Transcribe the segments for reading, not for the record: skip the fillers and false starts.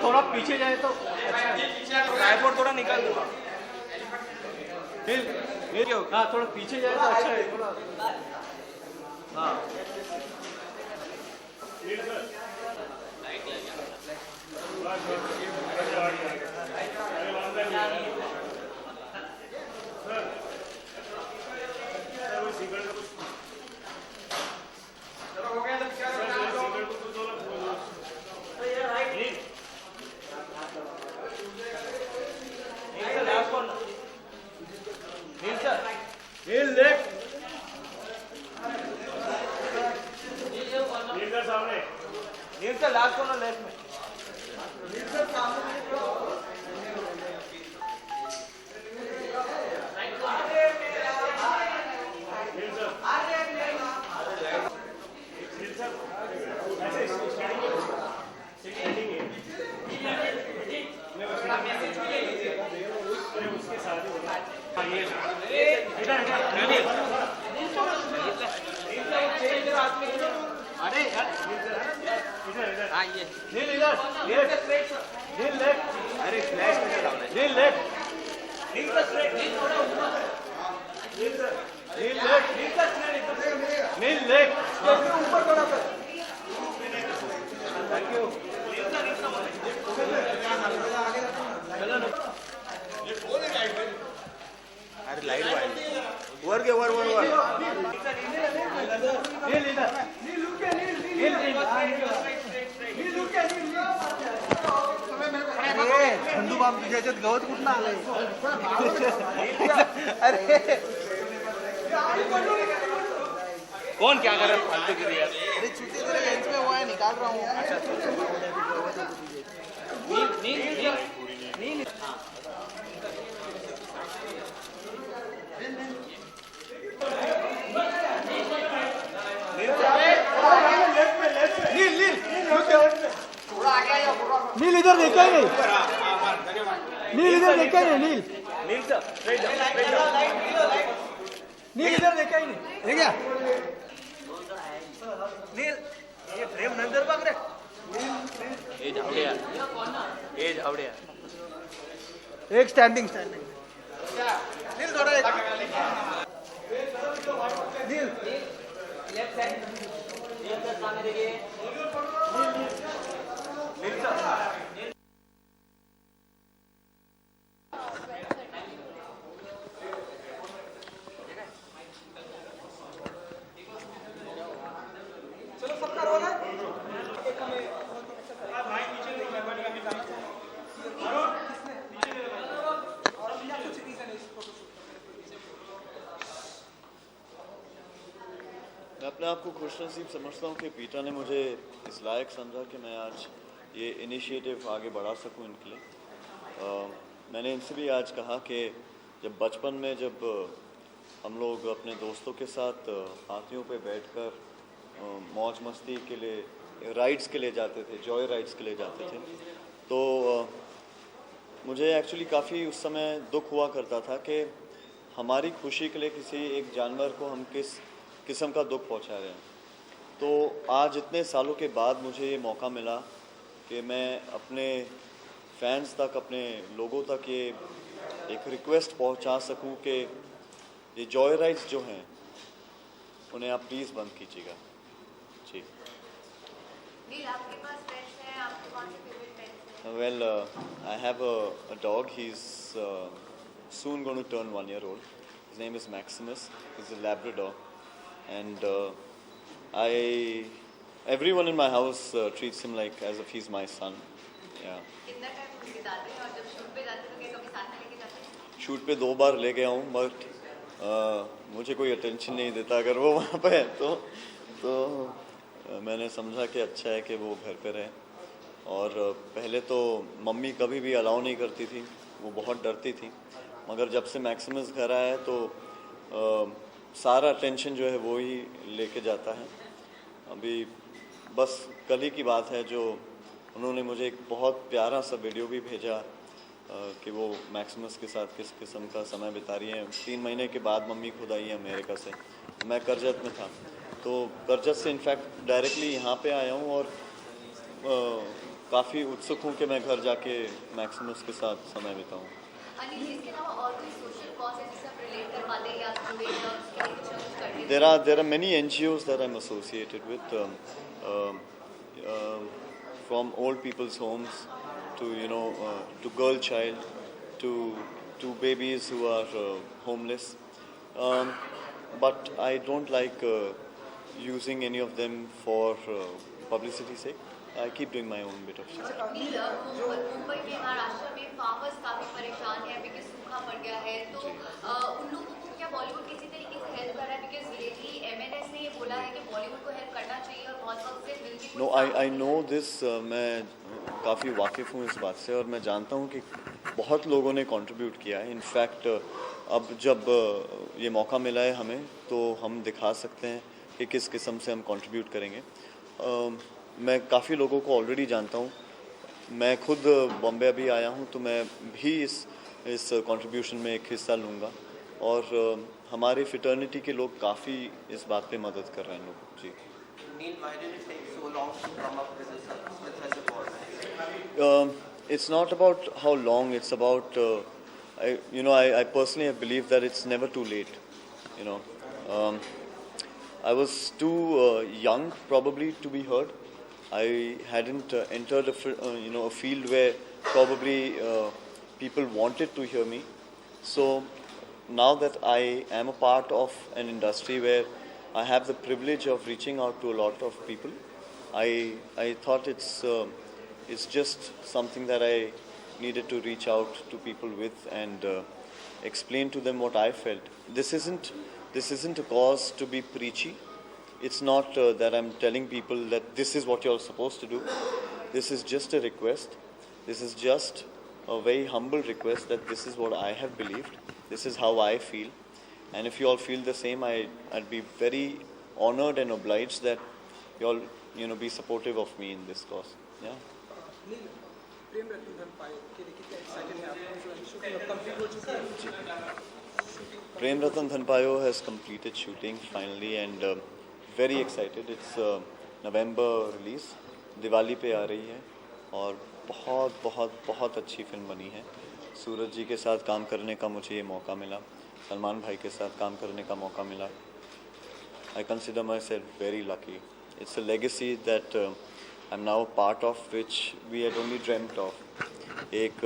थोड़ा पीछे जाए तो ट्राइपॉड थोड़ा निकाल दो। हाँ थोड़ा पीछे जाए तो अच्छा है थोड़ा। हाँ लास्ट कॉर्नर लेफ्ट में। अरे नील इधर नील लेफ्ट। अरे फ्लैश में डालना है। नील लेफ्ट नील का स्ट्रेट नील थोड़ा ऊपर नील लेफ्ट नील लेफ्ट ऊपर थोड़ा सा। Thank you. अरे लाइट वाइट वर के वर वर वर नील इधर नील लुक के नील नील लुक के नील। अरे खंडू बाम तुझ्या याच्यात गवत कुठनं आलंय? अरे कौन क्या कर रहा है फालतू की यार? अरे छुट्टी तेरे लेंस में हुआ है निकाल रहा हूँ। अच्छा नील नील नील नील इधर देखा ही नहीं। नील इधर देखा ही नहीं। नील नील इधर देखा ही नहीं। है क्या नील? ये फ्रेम नंतर बघ रे। ए झावड़े एक स्टँडिंग नील थोड़ा एक नील लेफ्ट साइड सामने देखिए। मैं अपने आप को खुशनसीब समझता हूँ कि पीटा ने मुझे इस लायक समझा कि मैं आज ये इनिशिएटिव आगे बढ़ा सकूँ इनके लिए। मैंने इनसे भी आज कहा कि जब बचपन में जब हम लोग अपने दोस्तों के साथ हाथियों पे बैठकर मौज मस्ती के लिए राइड्स के लिए जाते थे, जॉय राइड्स के लिए जाते थे, तो मुझे एक्चुअली काफ़ी उस समय दुख हुआ करता था कि हमारी खुशी के लिए किसी एक जानवर को हम किस किस्म का दुख पहुंचा रहे हैं। तो आज इतने सालों के बाद मुझे ये मौका मिला कि मैं अपने फैंस तक, अपने लोगों तक ये एक रिक्वेस्ट पहुंचा सकूं कि ये जॉय राइड्स जो हैं उन्हें आप प्लीज़ बंद कीजिएगा। जी। नील, आपके पास पेट्स हैं, आपके कौन से फेवरेट पेट्स हैं? Well, I have a dog. He's soon going to turn 1 year old. His name is Maximus. He's a Labrador. And everyone in my house treats him like as if he's my son. Yeah. कितना time बिताते हैं और जब shoot पे जाते हैं तो क्या कभी साथ में लेके जाते हैं? शूट पे 2 बार ले गया हूँ, बट मुझे कोई अटेंशन नहीं देता अगर वो वहाँ पे है तो मैंने समझा कि अच्छा है कि वो घर पे रहे। और पहले तो मम्मी कभी भी अलाउ नहीं करती थी, वो बहुत डरती थी, मगर जब से मैक्सिमस घर आया है तो सारा अटेंशन जो है वो ही लेके जाता है। अभी बस कल ही की बात है जो उन्होंने मुझे एक बहुत प्यारा सा वीडियो भी भेजा कि वो मैक्सिमस के साथ किस किस्म का समय बिता रही हैं। 3 महीने के बाद मम्मी खुद आई है अमेरिका से, मैं करजत में था, तो करजत से इनफैक्ट डायरेक्टली यहाँ पे आया हूँ और काफ़ी उत्सुक हूँ कि मैं घर जाके मैक्सिमस के साथ समय बिताऊँ। अनिल, इसके अलावा और कोई सोशल कॉज है जिससे आप रिलेट कर पाते हैं या आप वेट लॉस के लिए कुछ ना कुछ करते हैं? There are many NGOs that I'm associated with, from old people's homes to to girl child to babies who are homeless. But I don't like using any of them for publicity sake. I keep doing my own bit of shit. Anil, Mumbai में, महाराष्ट्र में farmers काफी परेशान है because सूखा पड़ गया है, तो उन लोगों को क्या बॉलीवुड किसी तरीके से हेल्प कर रहा है? बिकॉज लेटली एमएनएस ने ये बोला है कि बॉलीवुड को हेल्प करना चाहिए और बहुत वक्त से बिल भी No, I know this. मैं काफ़ी वाकिफ़ हूँ इस बात से और मैं जानता हूँ कि बहुत लोगों ने कंट्रीब्यूट किया है. इनफैक्ट अब जब ये मौका मिला है हमें, तो हम दिखा सकते हैं कि किस किस्म से हम कंट्रीब्यूट करेंगे. मैं काफ़ी लोगों को ऑलरेडी जानता हूँ. मैं खुद बॉम्बे अभी आया हूँ, तो मैं भी इस कंट्रीब्यूशन में एक हिस्सा लूँगा. और हमारे फिटर्निटी के लोग काफ़ी इस बात पे मदद कर रहे हैं लोग. जी. Neil, why did it take so long to come up with such a cause? It's not about how long. It's about I personally believe that it's never too late. I was too young probably to be heard. I hadn't entered a field where probably people wanted to hear me. So now that I am a part of an industry where I have the privilege of reaching out to a lot of people, I thought it's just something that I needed to reach out to people with and explain to them what I felt. This isn't a cause to be preachy. It's not that I'm telling people that this is what you're supposed to do. This is just a request. This is just a very humble request that this is what I have believed. This is how I feel. And if you all feel the same, I'd be very honored and obliged that you all be supportive of me in this cause. Yeah. नील, प्रेम रतन धन पायो के लिए कितना excited है आप? Shooting अब complete हो चुकी है. Prem Ratan Dhanpayo has completed shooting finally and very excited. It's November release. Diwali पे आ रही है और बहुत बहुत बहुत अच्छी फिल्म बनी है. सूरज जी के साथ काम करने का मुझे ये मौका मिला. सलमान भाई के साथ काम करने का मौका मिला. I consider myself very lucky. It's a legacy that I'm now part of, which we had only dreamt of. एक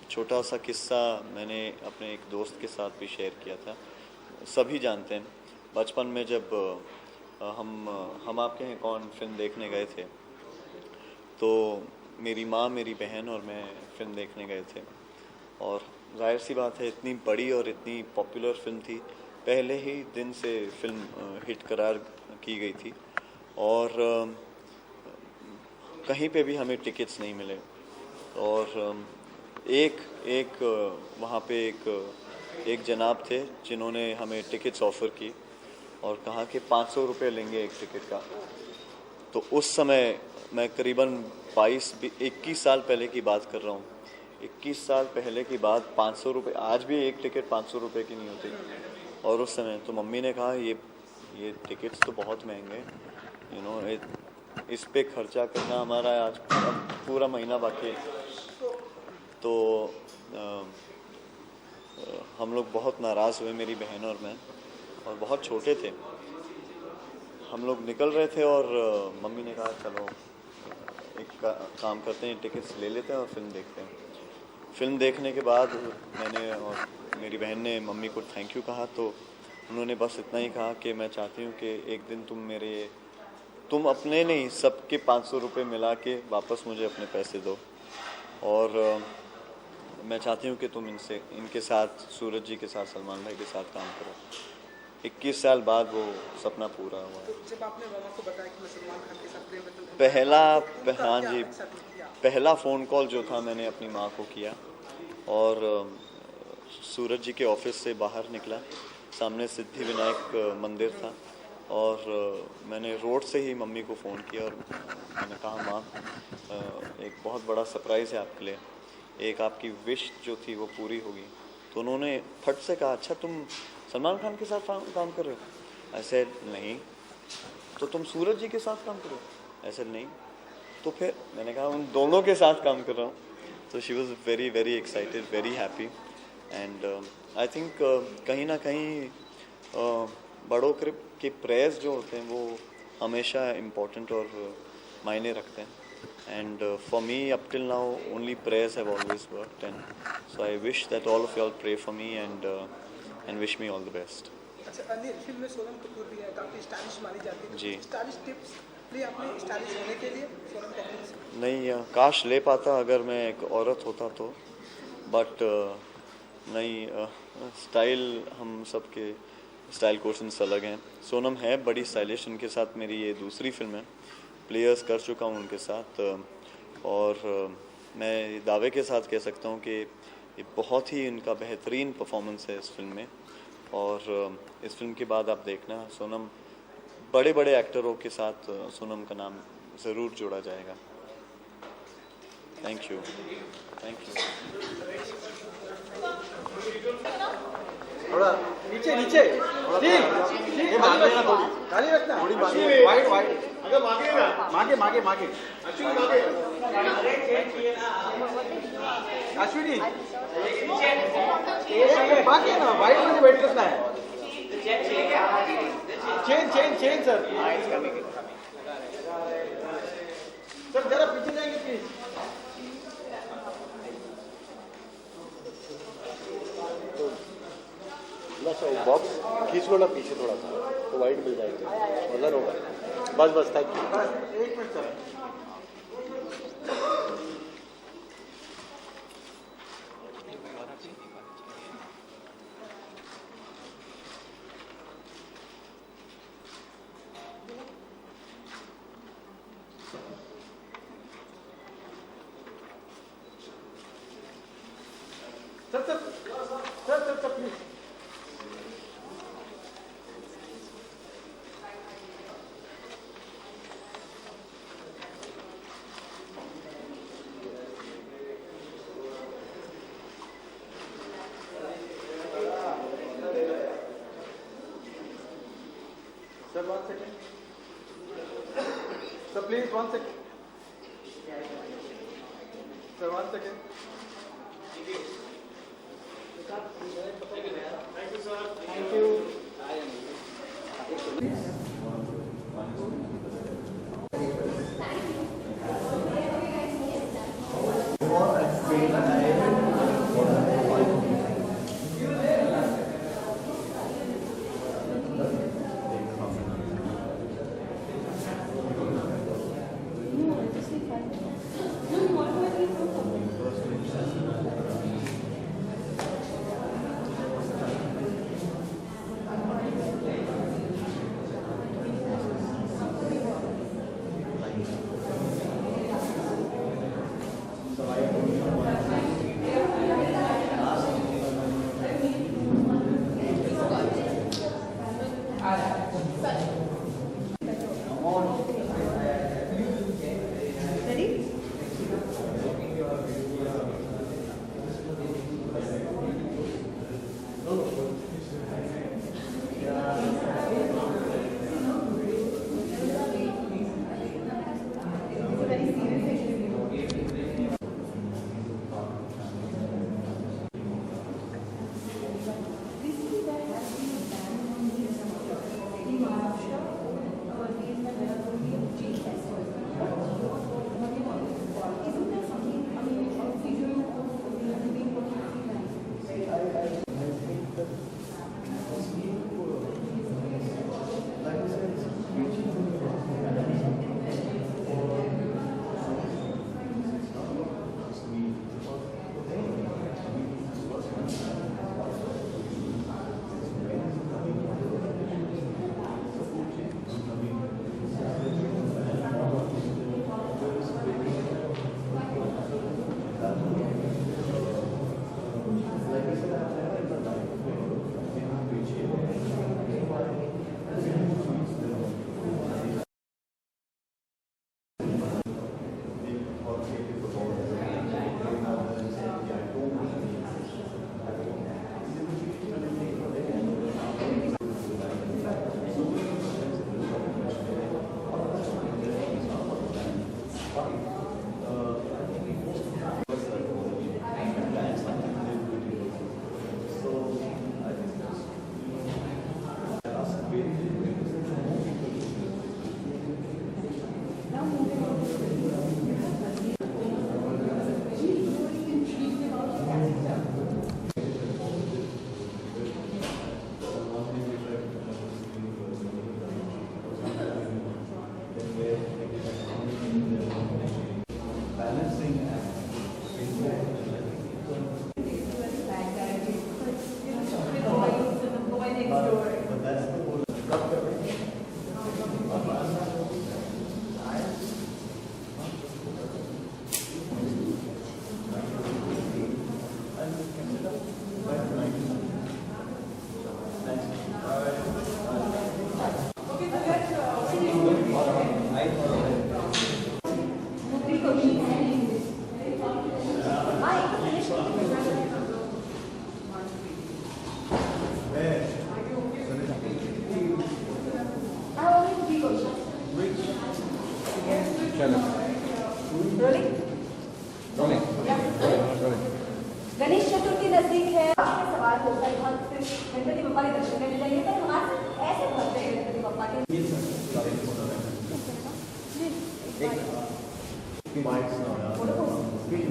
छोटा सा किस्सा मैंने अपने एक दोस्त के साथ भी शेयर किया था. सभी जानते हैं, बचपन में जब हम आपके हैं कौन फिल्म देखने गए थे, तो मेरी माँ, मेरी बहन और मैं फिल्म देखने गए थे. और जाहिर सी बात है, इतनी बड़ी और इतनी पॉपुलर फिल्म थी. पहले ही दिन से फिल्म हिट करार की गई थी और कहीं पे भी हमें टिकट्स नहीं मिले. और एक वहाँ पे एक जनाब थे जिन्होंने हमें टिकट्स ऑफ़र की और कहा कि 500 रुपये लेंगे एक टिकट का. तो उस समय मैं करीबन 21 साल पहले की बात कर रहा हूँ. 21 साल पहले की बात, 500 रुपये. आज भी एक टिकट 500 रुपये की नहीं होती. और उस समय तो मम्मी ने कहा ये टिकट्स तो बहुत महंगे, इस पे खर्चा करना हमारा आज पूरा महीना बाकी. तो हम लोग बहुत नाराज़ हुए, मेरी बहन और मैं, और बहुत छोटे थे. हम लोग निकल रहे थे और मम्मी ने कहा चलो एक काम करते हैं, टिकट्स ले लेते हैं और फिल्म देखते हैं. फिल्म देखने के बाद मैंने और मेरी बहन ने मम्मी को थैंक यू कहा. तो उन्होंने बस इतना ही कहा कि मैं चाहती हूँ कि एक दिन तुम अपने नहीं, सबके 500 रुपये मिला के वापस मुझे अपने पैसे दो. और मैं चाहती हूँ कि तुम इनके साथ, सूरज जी के साथ, सलमान भाई के साथ काम करो. 21 साल बाद वो सपना पूरा हुआ. तो जब आपने मामा को बताया कि मैं सलमान खान के साथ प्रेम रतन पहला फ़ोन कॉल जो था मैंने अपनी माँ को किया और सूरज जी के ऑफिस से बाहर निकला. सामने सिद्धि विनायक मंदिर था और मैंने रोड से ही मम्मी को फ़ोन किया और मैंने कहा माँ, एक बहुत बड़ा सरप्राइज़ है आपके लिए. एक आपकी विश जो थी वो पूरी होगी. तो उन्होंने फट से कहा अच्छा तुम सलमान खान के साथ काम कर रहे हो? ऐसे नहीं. तो तुम सूरज जी के साथ काम करो? ऐसे नहीं. तो फिर मैंने कहा उन दोनों के साथ काम कर रहा हूँ, तो she was very very excited, very happy. And I think कहीं ना कहीं बड़ों के प्रेयर्स जो होते हैं वो हमेशा इम्पोर्टेंट और मायने रखते हैं। And for me up till now only prayers have always worked, and so I wish that all of you all pray for me and wish me all the best. अच्छा अनिल, फिल्म में सोनम कपूर भी है, काफ़ी stylish मानी जाती है, जी। Stylish tips लिए आपने स्टाइलिश होने के लिए सोनम कपूर से? नहीं, काश ले पाता अगर मैं एक औरत होता तो, बट नहीं, स्टाइल हम सबके स्टाइल कोर्सेंस अलग हैं। सोनम है बड़ी स्टाइलिश, उनके साथ मेरी ये दूसरी फिल्म है, प्लेयर्स कर चुका हूँ उनके साथ, और मैं दावे के साथ कह सकता हूँ कि ये बहुत ही इनका बेहतरीन परफॉर्मेंस है इस फिल्म में। और इस फिल्म के बाद आप देखना सोनम, बड़े बड़े एक्टरों के साथ सोनम का नाम ज़रूर जोड़ा जाएगा। Thank you, thank you. थोड़ा नीचे नीचे, ये मागे ना, थोड़ी खाली रखना, थोड़ी मागे, वाइड वाइड, अगर मागे ना, मागे मागे मागे, अश्विनी मागे, अश्विनी मागे ना, वाइड में वेट करना है। Change change change sir, sir जरा पीछे जाएंगे प्लीज। बॉक्स खींच लो ना पीछे थोड़ा सा, तो वाइड मिल जाएगी, मजा होगा। बस बस, थैंक यू। बस एक minute sir. Sir sir sir sir sir please. Sir, 1 second. Sir, please, 1 second. Sir, 1 second. Thank you, sir. Thank you. Rolling Ganesh Chaturthi नजदीक है। आपका सवाल होता है भक्त गणपति बप्पा के दर्शन करने जाइए, पर हमारे ऐसे भक्त हैं गणपति बप्पा के।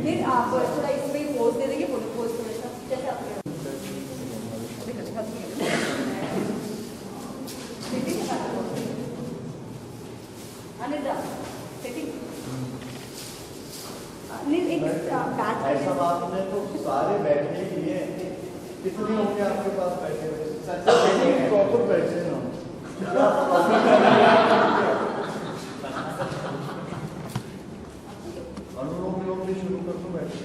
फिर आप थोड़ा इसमें पोज दे देंगे, फोटो पोज थोड़ा सा जैसे आप अनिद्रा सेटिंग ऐसा बात नहीं तो सारे बैठने के लिए कितने होंगे आपके पास बैठे हुए? प्रॉपर बैठे ना अनुलोम विलोम भी शुरू कर दो बैठे।